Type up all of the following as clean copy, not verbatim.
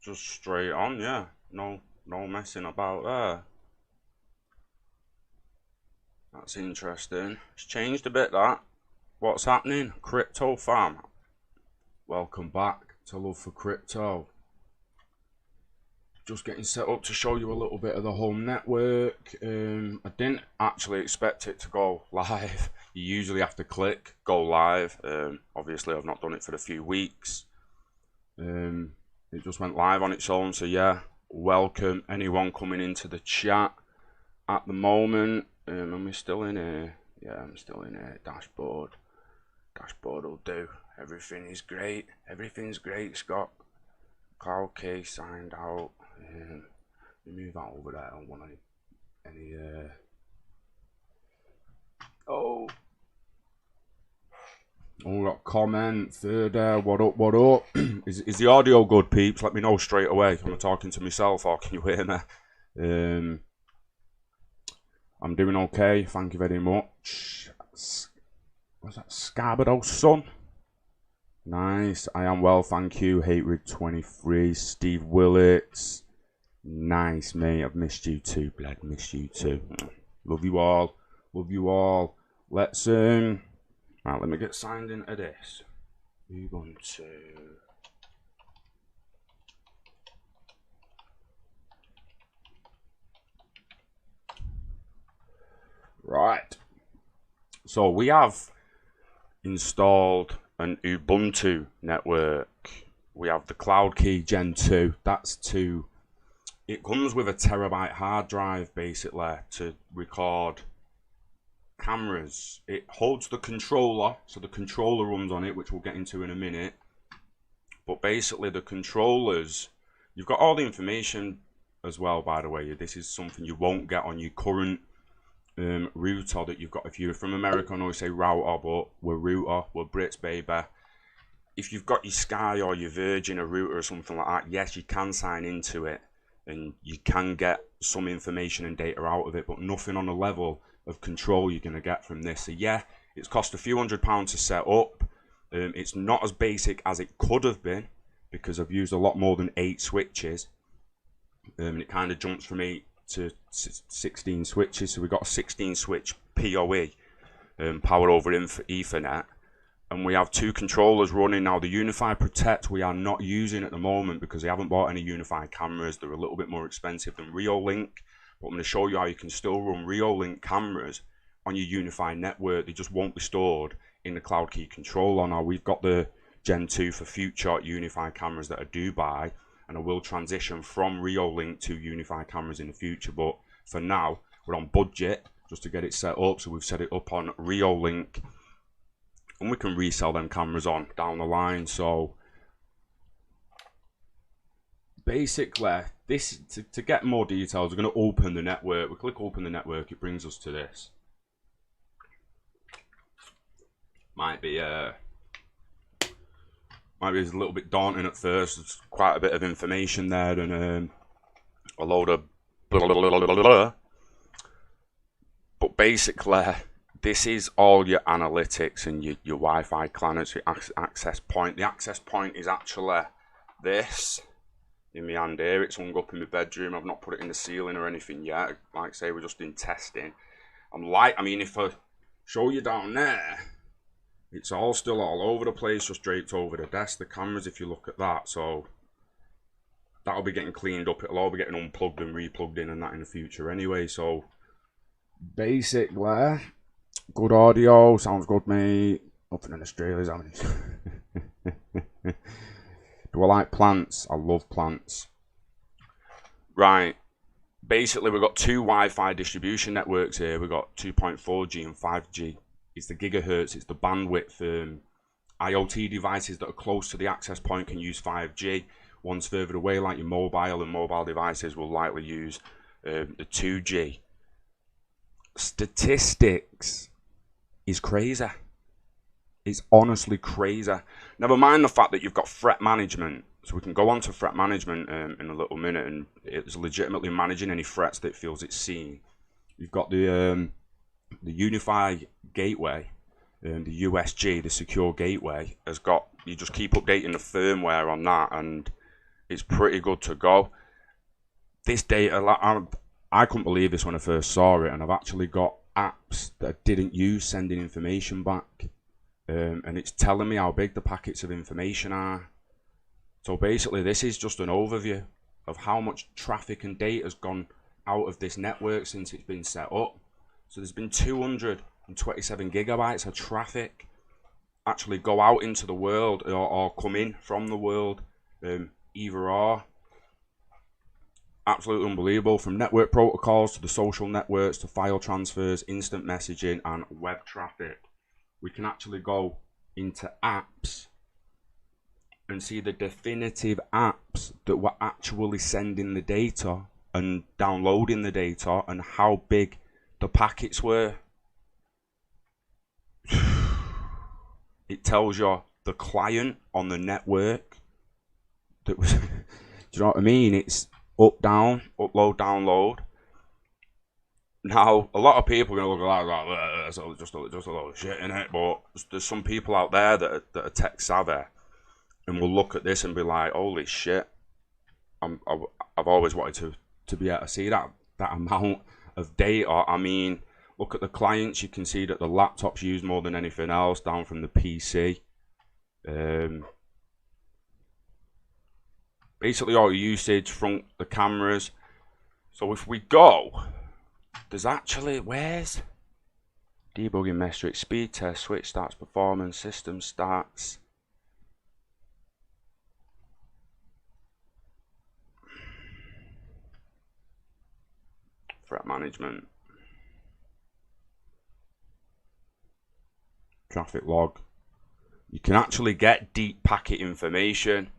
Just straight on, yeah. No messing about there. That's interesting. It's changed a bit, that. What's happening? Crypto fam. Welcome back to Love for Crypto. Just getting set up to show you a little bit of the home network. I didn't actually expect it to go live. You usually have to click go live. Obviously I've not done it for a few weeks. It just went live on its own, so yeah, welcome anyone coming into the chat at the moment. Am I still in here? Yeah, I'm still in here. Dashboard will do. Everything is great. Everything's great, Scott. Cloud key signed out. Move that over there. I don't want any oh, we got comment. Third, what up? is the audio good, peeps? Let me know straight away. Am I talking to myself or can you hear me? I'm doing okay, thank you very much. Was that Scarborough Son? Nice, I am well, thank you. Hatred23, Steve Willits. Nice, mate. I've missed you too, Bled. Missed you too. Love you all. Love you all. Let's right, let me get signed into this. Ubuntu. Right. So we have installed an Ubuntu network. We have the Cloud Key Gen 2. That's 2. It comes with a terabyte hard drive basically to record cameras. It holds the controller, so the controller runs on it, which we'll get into in a minute. But basically the controllers, you've got all the information as well, by the way. This is something you won't get on your current router that you've got. If you're from America, I know we say router, but we're router, we're Brits, baby. If you've got your Sky or your Virgin, a router or something like that, yes, you can sign into it and you can get some information and data out of it, but nothing on the level of control you're going to get from this. So yeah, it's cost a few £100 to set up. It's not as basic as it could have been because I've used a lot more than 8 switches. It kind of jumps from 8 to 16 switches, so we've got a 16 switch PoE, power over Ethernet, and we have 2 controllers running. Now the Unifi Protect we are not using at the moment because they haven't bought any Unifi cameras. They're a little bit more expensive than Reolink, but I'm going to show you how you can still run Reolink cameras on your Unifi network. They just won't be stored in the Cloud Key controller. Now we've got the Gen 2 for future Unifi cameras that I do buy, and I will transition from Reolink to Unifi cameras in the future, but for now we're on budget just to get it set up. So we've set it up on Reolink and we can resell them cameras on down the line. So basically this, to get more details, we're going to open the network. We click open the network, it brings us to this. Might be a little bit daunting at first. There's quite a bit of information there and a load of blah, blah, blah, blah, blah. But basically this is all your analytics and your Wi-Fi clients, your access point. The access point is actually this in my hand here. It's hung up in my bedroom. I've not put it in the ceiling or anything yet. Like I say, we're just in testing. I mean, if I show you down there, it's all still all over the place, just draped over the desk, the cameras, if you look at that. So that'll be getting cleaned up. It'll all be getting unplugged and replugged in and that in the future anyway. So basically, good audio, sounds good, mate. Nothing in Australia's having it. Do I like plants? I love plants. Right. Basically, we've got 2 Wi-Fi distribution networks here. We've got 2.4G and 5G. It's the gigahertz, it's the bandwidth. IoT devices that are close to the access point can use 5G. Ones further away, like your mobile and mobile devices, will likely use the 2G. Statistics is crazy. It's honestly crazy. Never mind the fact that you've got threat management. So we can go on to threat management in a little minute, and it's legitimately managing any threats that it feels it's seen. You've got the Unifi gateway, the USG, the secure gateway, has got, you just keep updating the firmware on that, and it's pretty good to go. This data, I couldn't believe this when I first saw it, and I've actually got apps that I didn't use sending information back, and it's telling me how big the packets of information are. So basically, this is just an overview of how much traffic and data has gone out of this network since it's been set up. So there's been 227 gigabytes of traffic actually go out into the world or come in from the world, either or. Absolutely unbelievable. From network protocols to the social networks to file transfers, instant messaging and web traffic. We can actually go into apps and see the definitive apps that were actually sending the data and downloading the data and how big the packets were. It tells you the client on the network that was, do you know what I mean? It's up, down, upload, download. Now, a lot of people are going to look at that like, that's just a lot of shit in it, but there's some people out there that are tech savvy and will look at this and be like, holy shit, I've always wanted to be able to see that amount of data. I mean, look at the clients, you can see that the laptops use more than anything else, down from the PC. Basically all usage, front the cameras. So if we go, there's actually, where's debugging metrics, speed test, switch stats, performance, system stats. Threat management. Traffic log. You can actually get deep packet information.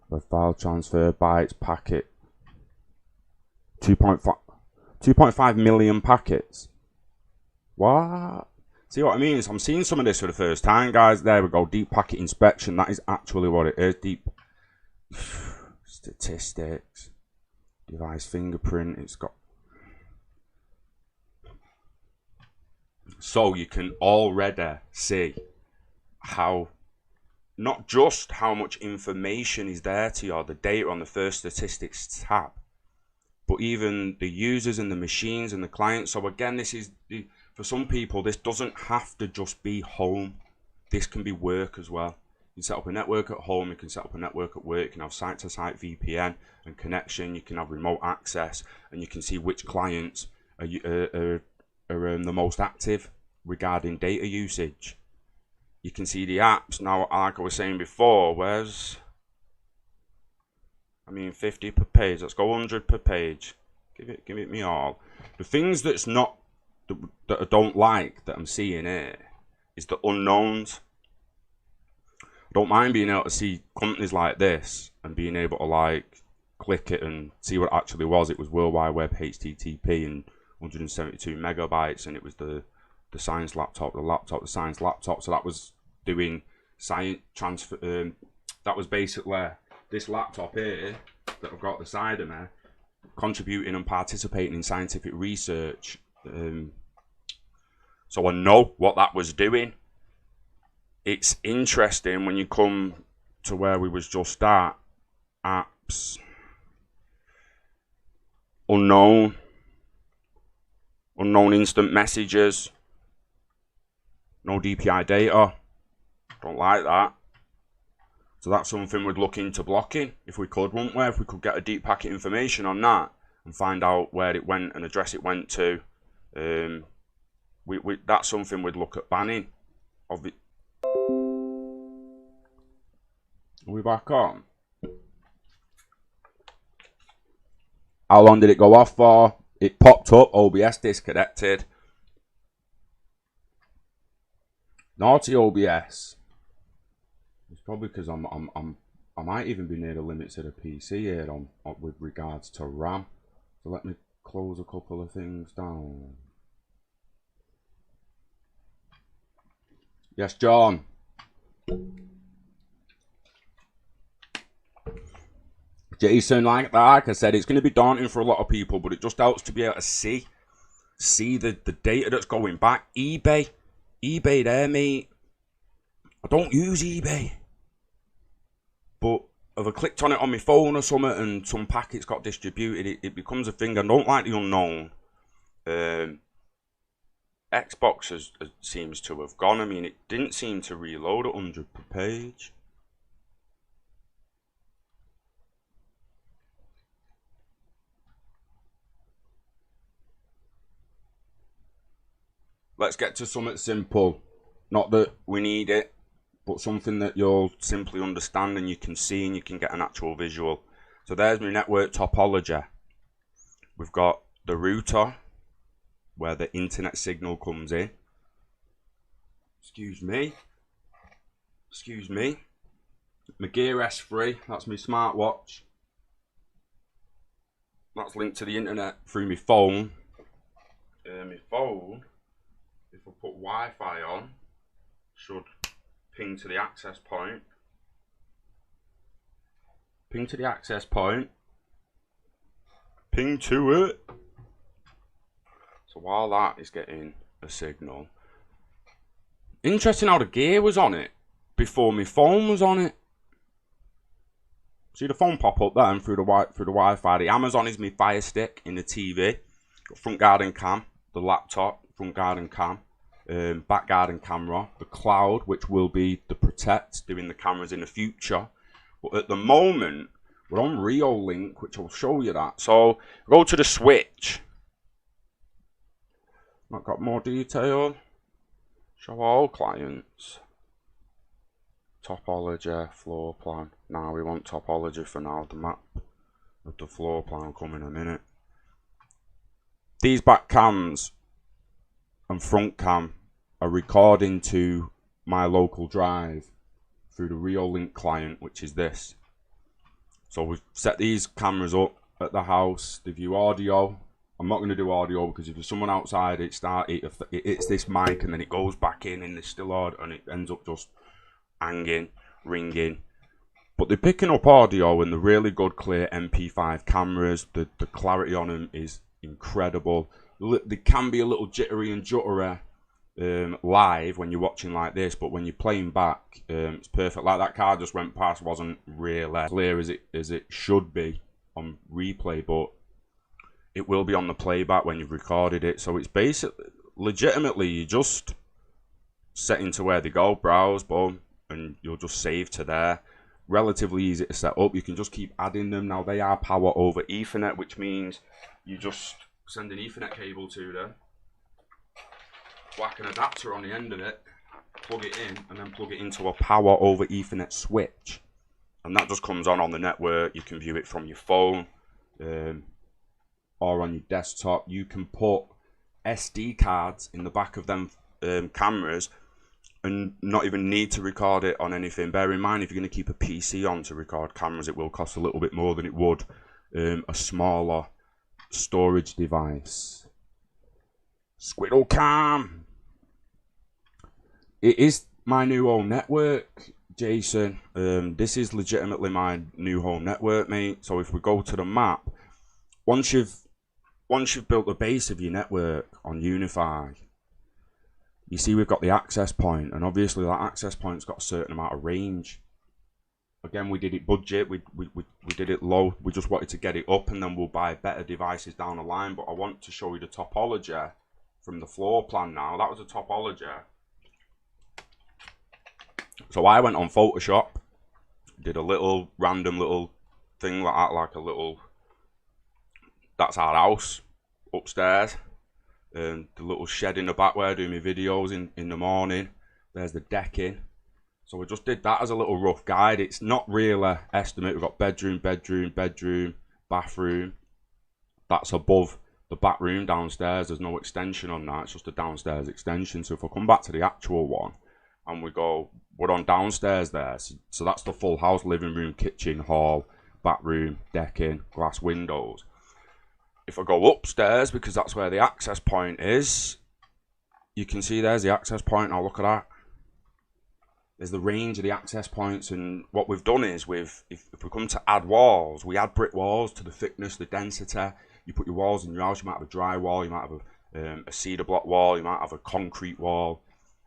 Web file transfer, bytes, packet. 2.5 million packets. What? See what I mean? So I'm seeing some of this for the first time, guys. There we go. Deep packet inspection. That is actually what it is. Deep statistics. Device fingerprint. It's got. So you can already see how, not just how much information is there to you, the data on the first statistics tab, but even the users and the machines and the clients. So again, this is, for some people, this doesn't have to just be home. This can be work as well. You can set up a network at home, you can set up a network at work, you can have site-to-site VPN and connection, you can have remote access, and you can see which clients are the most active regarding data usage. You can see the apps. Now, like I was saying before, where's, I mean, 50 per page. Let's go 100 per page. Give it me all. The things that's not, that I don't like, that I'm seeing here, is the unknowns. I don't mind being able to see companies like this and being able to like click it and see what it actually was. It was World Wide Web HTTP and 172 megabytes, and it was the science laptop, the science laptop. So that was doing science transfer. That was basically this laptop here that I've got at the side of me, contributing and participating in scientific research. So I know what that was doing. It's interesting when you come to where we was just at, apps, unknown instant messages, no DPI data, don't like that. So that's something we'd look into blocking, if we could, wouldn't we? If we could get a deep packet information on that and find out where it went and address it went to, that's something we'd look at banning. Are we back on? How long did it go off for? It popped up, OBS disconnected. Naughty OBS. It's probably because I might even be near the limits of the PC here on with regards to RAM. So let me close a couple of things down. Yes, John. Jason, like I said, it's going to be daunting for a lot of people, but it just helps to be able to see see the data that's going back. eBay there, mate. I don't use eBay, but if I clicked on it on my phone or something and some packets got distributed, it becomes a thing. I don't like the unknown. Xbox seems to have gone. I mean, it didn't seem to reload at 100 per page. Let's get to something simple. Not that we need it, but something that you'll simply understand and you can see and you can get an actual visual. So there's my network topology. We've got the router, where the internet signal comes in. Excuse me. My Gear S3, that's my smartwatch. That's linked to the internet through my phone. My phone, if I put Wi-Fi on, should ping to the access point. Ping to the access point. Ping to it. So while that is getting a signal, interesting how the gear was on it before my phone was on it. See the phone pop up then through the Wi-Fi. The Amazon is my Fire Stick in the TV. Got front garden cam, the laptop, front garden cam, back garden camera, the cloud, which will be the Protect, doing the cameras in the future. But at the moment, we're on Reolink, which I'll show you that. So go to the switch. Not got more detail. Show all clients. Topology, floor plan. Now we want topology for now. The map of the floor plan will come in a minute. These back cams and front cam are recording to my local drive through the Reolink client, which is this. So we've set these cameras up at the house. They view audio. I'm not going to do audio because if there's someone outside, it's this mic and then it goes back in and there's still audio and it ends up just hanging, ringing. But they're picking up audio and the really good clear MP5 cameras. The clarity on them is incredible. They can be a little jittery and juttery live when you're watching like this, but when you're playing back, it's perfect. Like that car just went past, wasn't really clear as it should be on replay, but it will be on the playback when you've recorded it. So it's basically, legitimately, you just set into where they go, browse, boom, and you'll just save to there. Relatively easy to set up. You can just keep adding them. Now they are power over Ethernet, which means you just send an Ethernet cable to them, whack an adapter on the end of it, plug it in, and then plug it into a power over Ethernet switch. And that just comes on the network. You can view it from your phone. Or on your desktop. You can put SD cards in the back of them cameras and not even need to record it on anything. Bear in mind, if you're going to keep a PC on to record cameras, it will cost a little bit more than it would a smaller storage device. Squirrel Cam. It is my new home network, Jason. This is legitimately my new home network, mate. So if we go to the map, once you've built the base of your network on Unifi, you see we've got the access point, and obviously that access point's got a certain amount of range. Again, we did it budget, we did it low, we just wanted to get it up and then we'll buy better devices down the line. But I want to show you the topology from the floor plan now. That was a topology. So I went on Photoshop, did a little random little thing like that, like a little, that's our house upstairs, and the little shed in the back where I do my videos in the morning. There's the decking. So we just did that as a little rough guide. It's not really estimate. We've got bedroom, bathroom. That's above the back room downstairs. There's no extension on that. It's just a downstairs extension. So if I come back to the actual one and we go, we're on downstairs there. So that's the full house: living room, kitchen, hall, back room, decking, glass windows. If I go upstairs, because that's where the access point is, you can see there's the access point. Now look at that. There's the range of the access points, and what we've done is if we come to add walls, we add brick walls to the thickness, the density. You put your walls in your house, you might have a dry wall, you might have a cedar block wall, you might have a concrete wall,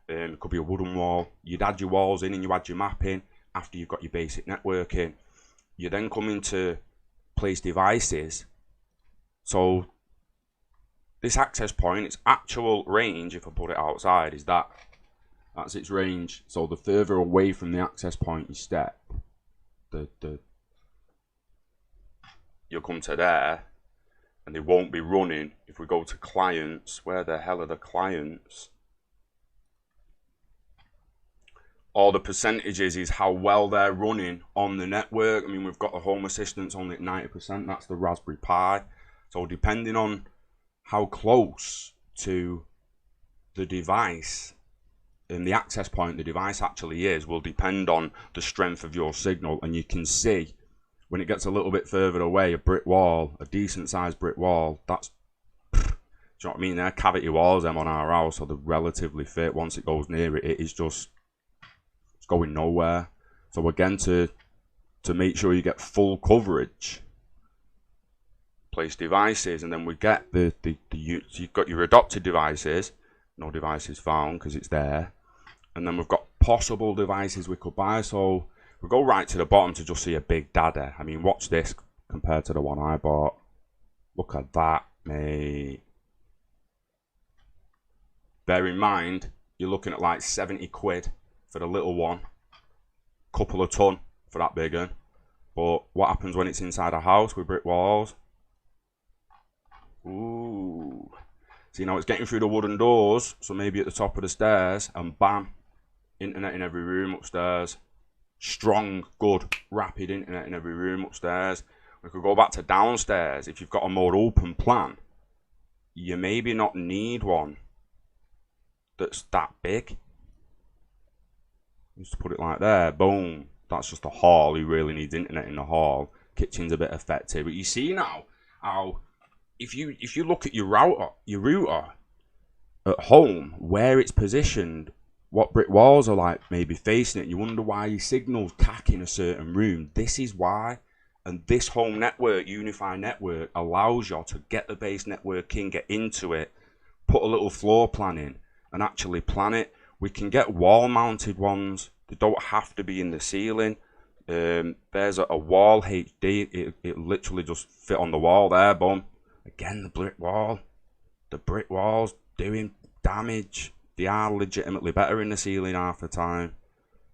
it could be a wooden wall. You'd add your walls in and you add your mapping after you've got your basic networking. You then come into place devices. So this access point, its actual range, if I put it outside, is that's its range. So the further away from the access point you step, you'll come to there, and they won't be running. If we go to clients, where the hell are the clients? All the percentages is how well they're running on the network. I mean, we've got the Home Assistants only at 90%. That's the Raspberry Pi. So depending on how close to the device and the access point the device actually is will depend on the strength of your signal. And you can see when it gets a little bit further away, a brick wall, a decent sized brick wall, that's, do you know what I mean? They're cavity walls, them on our house, so they're relatively fit. Once it goes near it, it is just, it's going nowhere. So again, to make sure you get full coverage, place devices, and then we get you've got your adopted devices, no devices found because it's there, and then we've got possible devices we could buy. So we go right to the bottom to just see a big dada. I mean, watch this compared to the one I bought. Look at that, mate. Bear in mind, you're looking at like 70 quid for the little one, couple of ton for that big one. But what happens when it's inside a house with brick walls? Ooh. See, now it's getting through the wooden doors, so maybe at the top of the stairs, and bam, internet in every room upstairs. Strong, good, rapid internet in every room upstairs. We could go back to downstairs. If you've got a more open plan, you maybe not need one that's that big. Just to put it like there, boom. That's just a hall. Who really needs internet in the hall? Kitchen's a bit effective, but you see now how if you look at your router at home, where it's positioned, what brick walls are like maybe facing it, you wonder why your signal's cack in a certain room. This is why. And this home network, Unifi network, allows you to get the base network in, get into it, put a little floor plan in, and actually plan it. We can get wall mounted ones. They don't have to be in the ceiling. There's a wall HD. It literally just fit on the wall there, boom. Again, the brick wall. The brick walls doing damage. They are legitimately better in the ceiling half the time.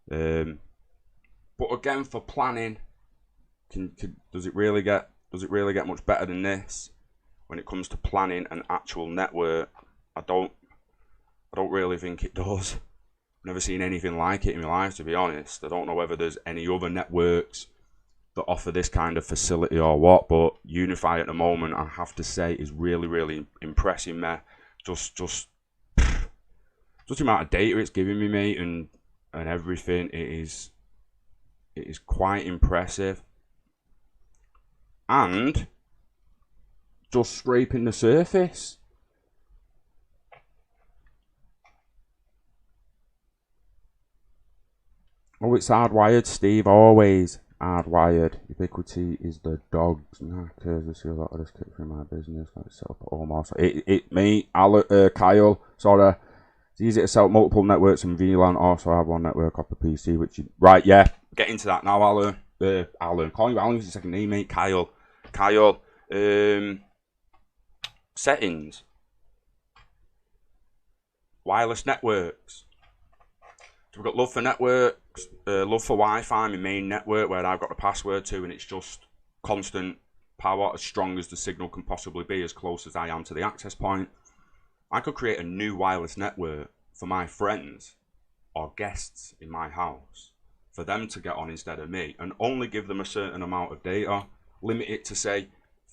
But again, for planning, does it really get much better than this when it comes to planning an actual network? I don't really think it does. I've never seen anything like it in my life, to be honest. I don't know whether there's any other networks that offer this kind of facility or what, but Unifi at the moment, I have to say, is really, really impressing me. Just the amount of data it's giving me, mate, and everything. It is quite impressive. And just scraping the surface. Oh, it's hardwired, Steve. Always hardwired. Ubiquiti is the dogs. Knackers. I see a lot of this kit for my business. Like set up at home also. Me, Kyle. Sorry. It's easy to set up multiple networks in VLAN. Also, I have one network off the PC. Right, yeah. Get into that now, Alan. Alan. Calling you Alan is the second name, mate. Kyle. Settings. Wireless networks. So we've got love for networks, love for Wi-Fi, my main network where I've got the password to, and it's just constant power, as strong as the signal can possibly be, as close as I am to the access point. I could create a new wireless network for my friends or guests in my house, for them to get on instead of me, and only give them a certain amount of data, limit it to say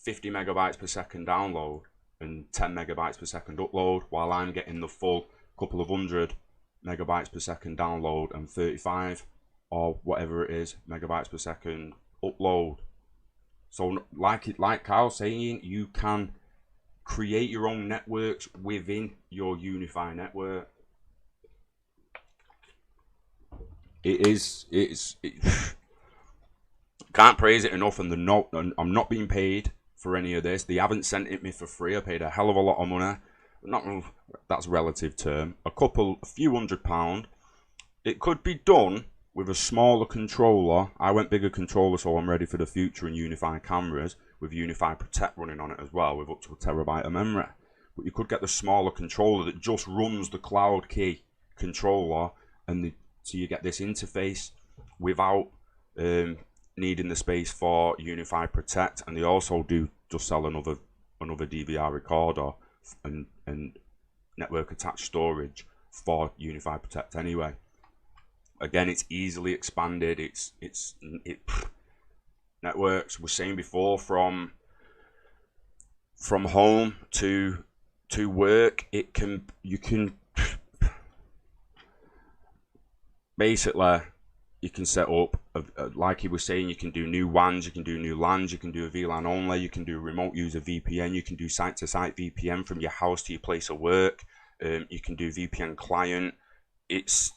50 megabytes per second download and 10 megabytes per second upload, while I'm getting the full couple of hundred megabytes per second download and 35 or whatever it is megabytes per second upload. So like Kyle's saying, you can create your own networks within your Unifi network. It's can't praise it enough. And I'm not being paid for any of this. They haven't sent it me for free. I paid a hell of a lot of money. not, that's a relative term, a few £100. It could be done with a smaller controller. I went bigger controller, so I'm ready for the future in Unifi cameras, with Unifi Protect running on it as well, with up to 1 TB of memory. But you could get the smaller controller that just runs the cloud key controller, and so you get this interface without needing the space for Unifi Protect. And they also do just sell another DVR recorder and network attached storage for Unifi Protect anyway. Again, it's easily expanded. It networks, we're saying before, from home to work. You can basically, you can set up like he was saying, you can do new WANs, you can do new LANs, you can do a VLAN only, you can do a remote user VPN, you can do site to site VPN from your house to your place of work. You can do VPN client. It's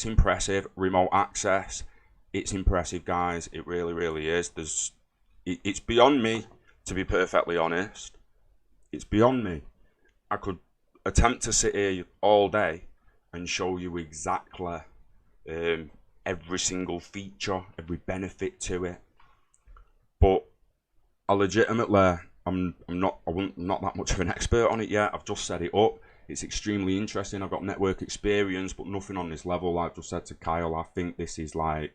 impressive. Remote access, it's impressive, guys. It really is. It's beyond me, to be perfectly honest. It's beyond me. I could attempt to sit here all day and show you exactly every single feature, every benefit to it, but I legitimately, I'm not that much of an expert on it yet. I've just set it up. It's extremely interesting. I've got network experience, but nothing on this level. Like I just said to Kyle, I think this is like,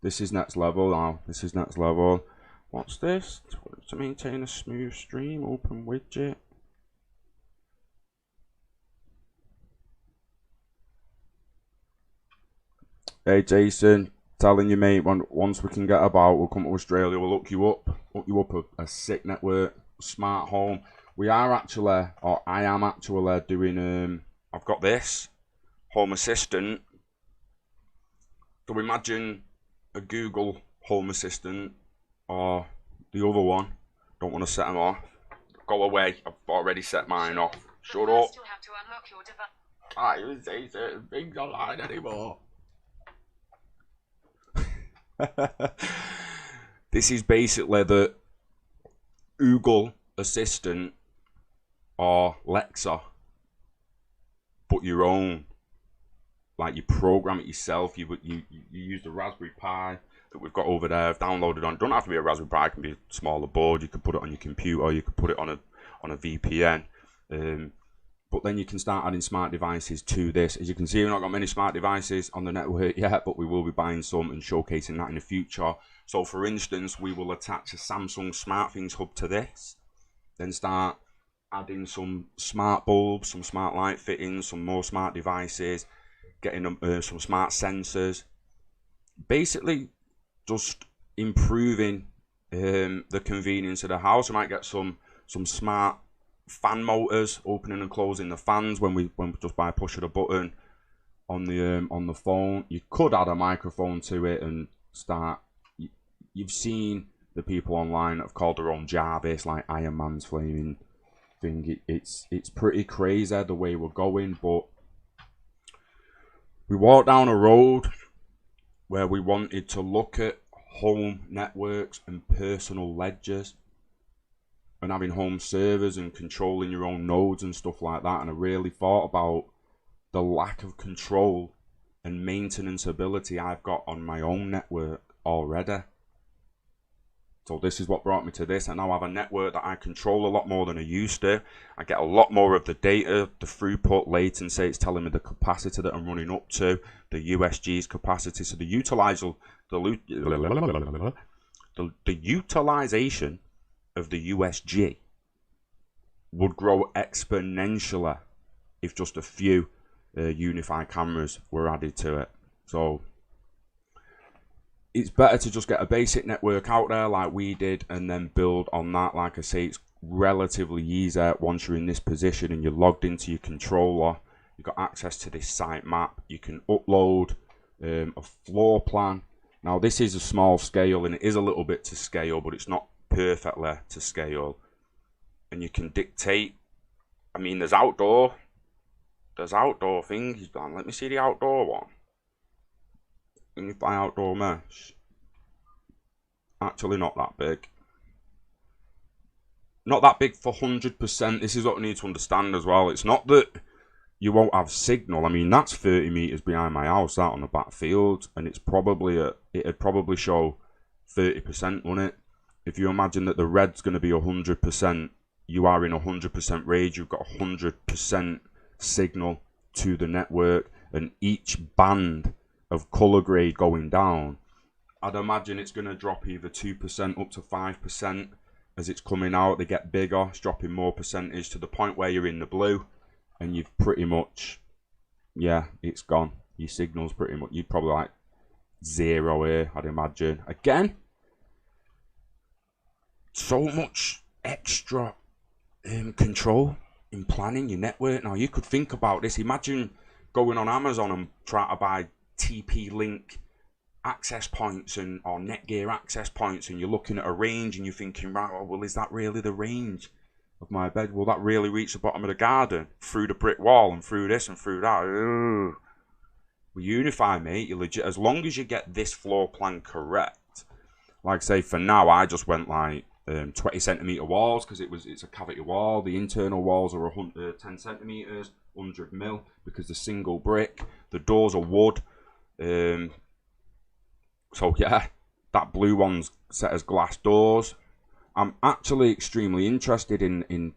this is next level now. This is next level. What's this? To maintain a smooth stream, open widget. Hey Jason, telling you, mate, once we can get about, we'll come to Australia, we'll hook you up a sick network, smart home. We are actually, or I am actually doing, I've got this Home Assistant. So imagine a Google Home Assistant, or the other one. Don't want to set them off. Go away, I've already set mine off. Shut up. You have to unlock your device. I don't say certain things online anymore. This is basically the Google Assistant or Alexa, but your own. Like, you program it yourself. You use the Raspberry Pi that we've got over there. I've downloaded on. Don't have to be a Raspberry Pi. It can be a smaller board. You can put it on your computer. Or you can put it on a VPN. But then you can start adding smart devices to this. As you can see, we've not got many smart devices on the network yet, but we will be buying some and showcasing that in the future. So, for instance, we will attach a Samsung SmartThings hub to this, then start adding some smart bulbs, some smart light fittings, some more smart devices, getting some smart sensors. Basically, just improving the convenience of the house. We might get some smart fan motors, opening and closing the fans when we just by pushing a button on the phone. You could add a microphone to it and start. You've seen the people online that have called their own Jarvis, like Iron Man's flaming thing. It's pretty crazy the way we're going, but we walked down a road where we wanted to look at home networks and personal ledgers, and having home servers and controlling your own nodes and stuff like that. And I really thought about the lack of control and maintenance ability I've got on my own network already. So this is what brought me to this. I now have a network that I control a lot more than I used to. I get a lot more of the data, the throughput, latency. It's telling me the capacity that I'm running up to, the USG's capacity. So the utilization of the USG would grow exponentially if just a few Unifi cameras were added to it. So it's better to just get a basic network out there like we did and then build on that. Like I say, it's relatively easy once you're in this position and you're logged into your controller. You've got access to this site map. You can upload a floor plan. Now this is a small scale and it is a little bit to scale, but it's not perfectly to scale. And you can dictate. I mean, there's outdoor things. Let me see the outdoor one. Unifi outdoor mesh. Actually not that big. not that big for 100%. This is what we need to understand as well. It's not that you won't have signal. I mean, that's 30 meters behind my house, that on the back field, and it's probably it'd probably show 30%, wouldn't it? If you imagine that the red's going to be 100%, you are in 100% range. You've got 100% signal to the network, and each band of color grade going down, I'd imagine it's going to drop either 2% up to 5% as it's coming out. They get bigger, it's dropping more percentage to the point where you're in the blue, and you've pretty much, yeah, it's gone. Your signal's pretty much, you'd probably like 0 here, I'd imagine. Again, so much extra control in planning your network. Now, you could think about this. Imagine going on Amazon and trying to buy TP-Link access points or Netgear access points, and you're looking at a range and you're thinking, right, well, is that really the range of my bed? Will that really reach the bottom of the garden through the brick wall and through this and through that? Ugh. With Unifi, mate, you legit, as long as you get this floor plan correct. Like I say, for now, I just went like 20 centimeter walls because it's a cavity wall. The internal walls are 10 centimeters, 100 mil because the single brick. The doors are wood. So yeah, that blue one's set as glass doors. I'm actually extremely interested in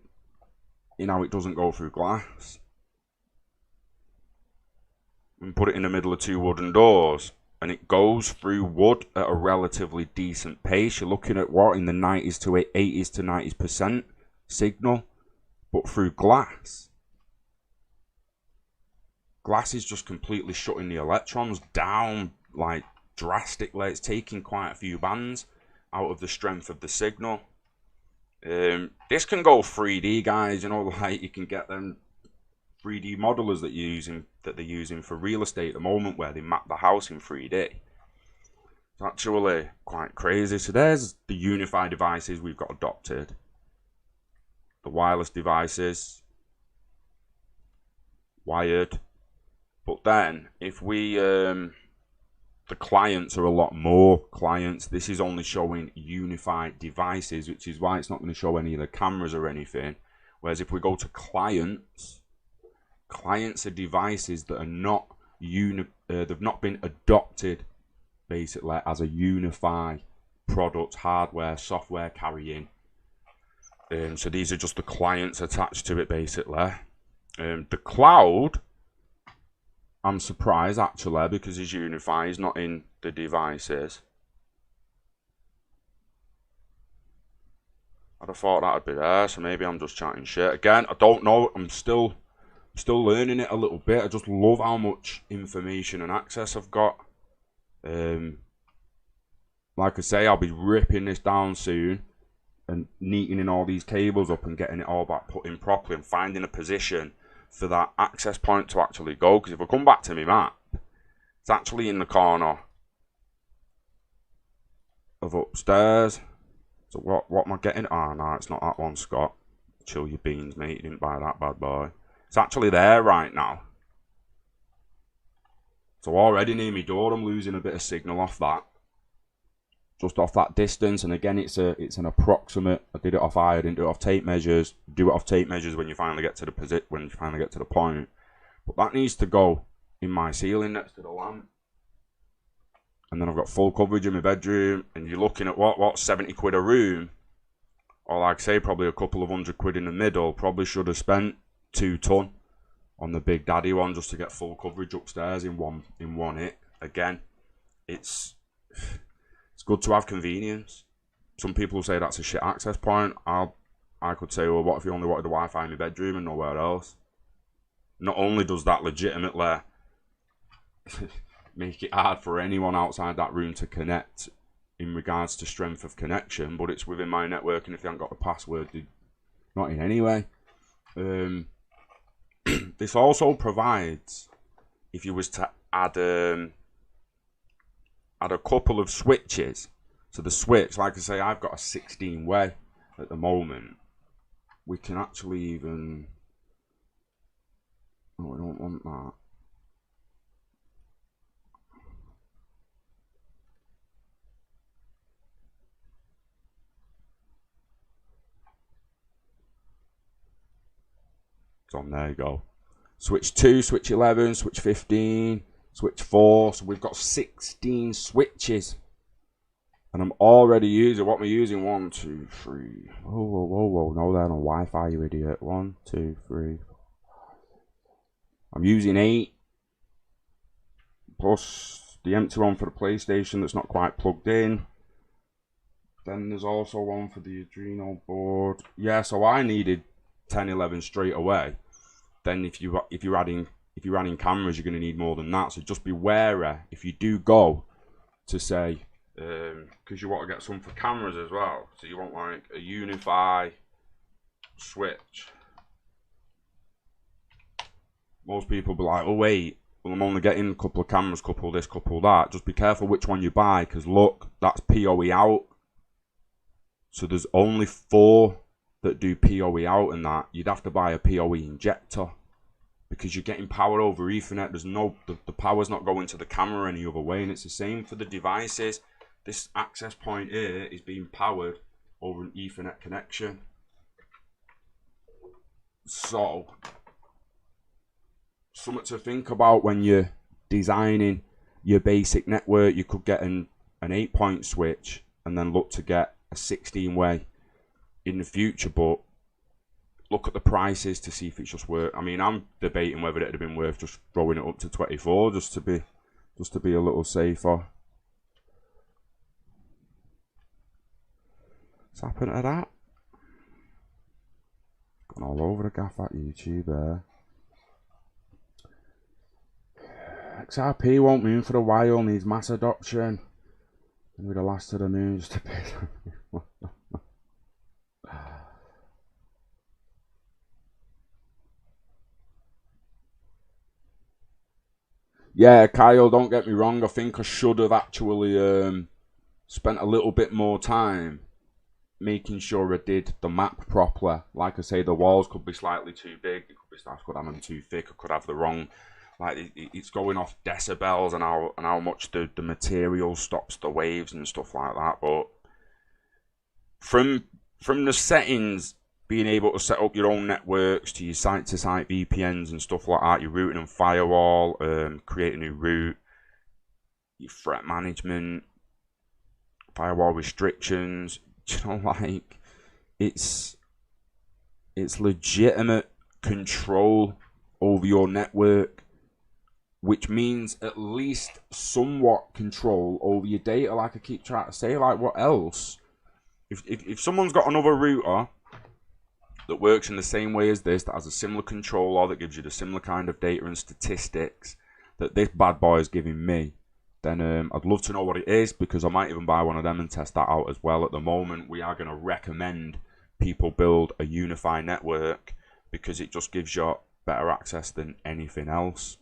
how it doesn't go through glass. And put it in the middle of 2 wooden doors, and it goes through wood at a relatively decent pace. You're looking at what, in the 90s to 80s to 90% signal, but through glass. Glass is just completely shutting the electrons down like drastically. It's taking quite a few bands out of the strength of the signal. This can go 3D, guys. You know, like you can get them 3D modelers that they're using for real estate at the moment, where they map the house in 3D. It's actually quite crazy. So there's the Unifi devices we've got adopted, the wireless devices, wired. But then if we the clients are a lot more clients. This is only showing Unifi devices, which is why it's not going to show any of the cameras or anything. Whereas if we go to clients are devices that are not they've not been adopted basically as a Unifi product, hardware, software carrying. So these are just the clients attached to it basically. The cloud, I'm surprised actually, because his Unifi is not in the devices. I'd have thought that'd be there, so maybe I'm just chatting shit. Again, I don't know. I'm still learning it a little bit. I just love how much information and access I've got. Like I say, I'll be ripping this down soon and neatening all these cables up and getting it all back put in properly and finding a position for that access point to actually go. Because if I come back to my map, it's actually in the corner of upstairs. So what am I getting? Oh no, it's not that one, Scott. Chill your beans, mate. You didn't buy that bad boy. It's actually there right now. So already near my door, I'm losing a bit of signal off that. Just off that distance, and again, it's an approximate. I did it off eye, I didn't do it off tape measures. Do it off tape measures when you finally get to the point. But that needs to go in my ceiling next to the lamp. And then I've got full coverage in my bedroom, and you're looking at what 70 quid a room, or like I say, probably a couple of £100 in the middle. Probably should have spent 2 ton on the Big Daddy one just to get full coverage upstairs in one hit. Again, it's good to have convenience. Some people say that's a shit access point. I could say, well, what if you only wanted the Wi-Fi in your bedroom and nowhere else? Not only does that legitimately make it hard for anyone outside that room to connect in regards to strength of connection, but it's within my network, and if they haven't got the password, they're not in anyway. This also provides, if you was to add a couple of switches. So the switch, like I say, I've got a 16 way at the moment. We can actually even, oh, I don't want that. It's on, there you go. Switch 2, switch 11, switch 15, switch 4. So we've got 16 switches. And I'm already using, what am I using? 1, 2, 3. Whoa, whoa, whoa, whoa. No, they're on Wi-Fi, you idiot. 1, 2, 3. I'm using 8. Plus the empty one for the PlayStation that's not quite plugged in. Then there's also one for the Adreno board. Yeah, so I needed 10, 11 straight away. Then if you're adding cameras, you're going to need more than that. So just be wary if you do go to say, because you want to get some for cameras as well. So you want like a Unifi switch. Most people be like, oh wait, well I'm only getting a couple of cameras, couple this, couple that. Just be careful which one you buy, because look, that's PoE out. So there's only 4 that do PoE out, and that you'd have to buy a PoE injector, because you're getting power over Ethernet. There's no, the power's not going to the camera any other way, and it's the same for the devices. This access point here is being powered over an Ethernet connection. So, something to think about when you're designing your basic network. You could get an 8-point switch and then look to get a 16-way in the future, but look at the prices to see if it's just worth. I mean, I'm debating whether it'd have been worth just throwing it up to 24 just to be a little safer. What's happened to that? Gone all over the gaff at YouTube there. XRP won't moon for a while, needs mass adoption. And we're the last of the moon just a bit. Yeah, Kyle, don't get me wrong. I think I should have actually spent a little bit more time making sure I did the map properly. Like I say, the walls could be slightly too big. I could have them too thick. I could have the wrong, like it's going off decibels and how much the material stops the waves and stuff like that. But from the settings, being able to set up your own networks to your site-to-site VPNs and stuff like that, your routing and firewall, create a new route, your threat management, firewall restrictions, you know, like it's legitimate control over your network, which means at least somewhat control over your data. Like I keep trying to say, like what else? If someone's got another router that works in the same way as this, that has a similar controller, that gives you the similar kind of data and statistics that this bad boy is giving me, then I'd love to know what it is, because I might even buy one of them and test that out as well. At the moment, we are going to recommend people build a Unifi network because it just gives you better access than anything else.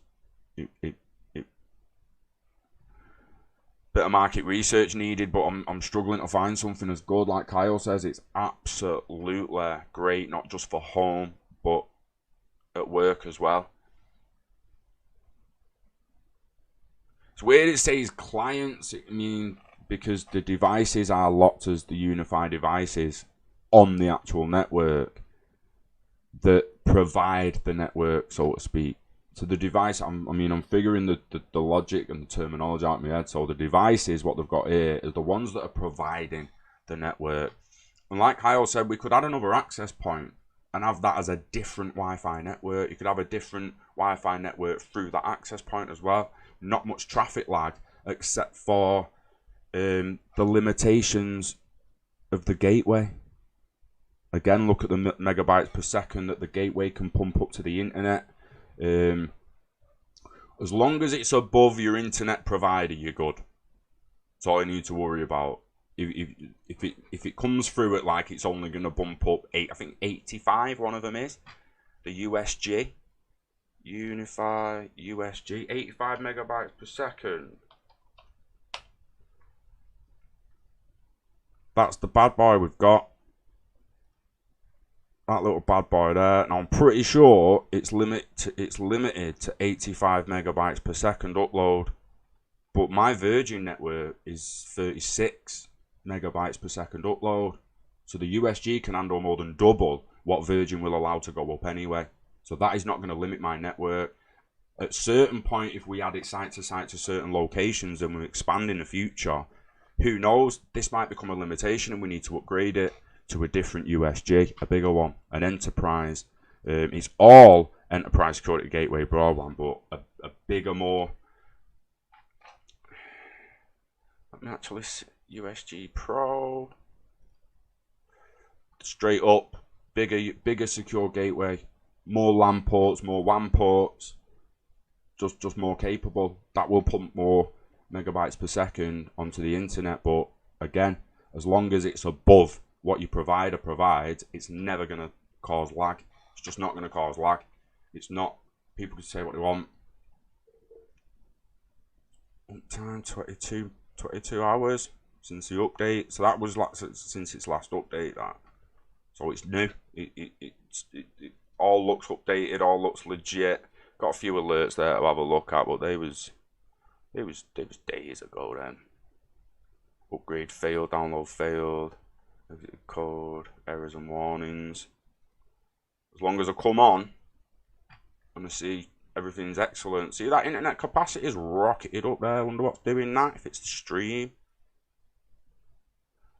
Bit of market research needed, but I'm struggling to find something as good. Like Kyle says, it's absolutely great, not just for home, but at work as well. It's weird it says clients. I mean, because the devices are locked as the Unifi devices on the actual network that provide the network, so to speak. So the device, I'm figuring the logic and the terminology out in my head. So the devices, what they've got here, is the ones that are providing the network. And like Kyle said, we could add another access point and have that as a different Wi-Fi network. You could have a different Wi-Fi network through that access point as well. Not much traffic lag, except for the limitations of the gateway. Again, look at the megabytes per second that the gateway can pump up to the internet. As long as it's above your internet provider, you're good. That's all you need to worry about. If it comes through it like it's only going to bump up 85, one of them is the USG, Unifi USG, 85 megabytes per second. That's the bad boy we've got. That little bad boy there. Now I'm pretty sure it's limited to 85 megabytes per second upload, but my Virgin network is 36 megabytes per second upload, so the USG can handle more than double what Virgin will allow to go up anyway. So that is not going to limit my network. At certain point, if we add it site to site to certain locations and we expand in the future, who knows, this might become a limitation and we need to upgrade it to a different USG, a bigger one, an enterprise. It's all enterprise security gateway broadband, but a bigger, more, let me actually see, USG Pro, straight up, bigger secure gateway, more LAN ports, more WAN ports, just more capable. That will pump more megabytes per second onto the internet, but again, as long as it's above what your provider provides, it's never going to cause lag. It's just not going to cause lag. It's not. People can say what they want. Time 22 hours since the update. So that was like since its last update. That. So it's new. It all looks updated. All looks legit. Got a few alerts there to have a look at, but they was days ago then. Upgrade failed. Download failed. Exit code. Errors and warnings. As long as I come on and I see everything's excellent. See, that internet capacity is rocketed up there. I wonder what's doing that, if it's the stream.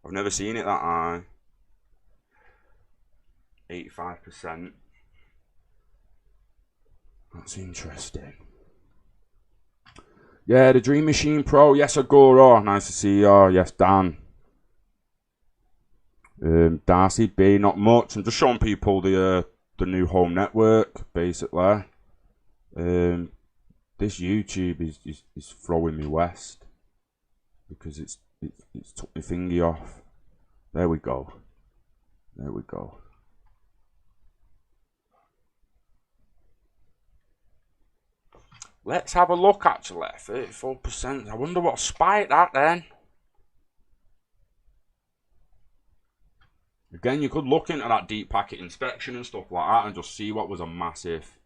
I've never seen it that high. 85%. That's interesting. Yeah, the Dream Machine Pro. Yes, Agora. Nice to see you. Yes, Dan. Darcy B. Not much. I'm just showing people the new home network, basically. This YouTube is throwing me west because it's took my thingy off. There we go. There we go. Let's have a look actually. 34%. I wonder what spiked that then. Again, you could look into that deep packet inspection and stuff like that and just see what was a massive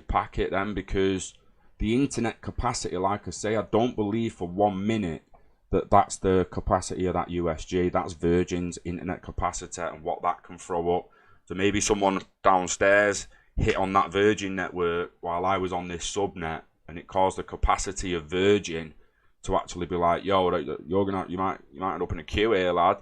packet then, because the internet capacity, like I say, I don't believe for 1 minute that that's the capacity of that USG. That's Virgin's internet capacity and what that can throw up. So maybe someone downstairs hit on that Virgin network while I was on this subnet, and it caused the capacity of Virgin to actually be like, yo, you might end up in a queue here, lad.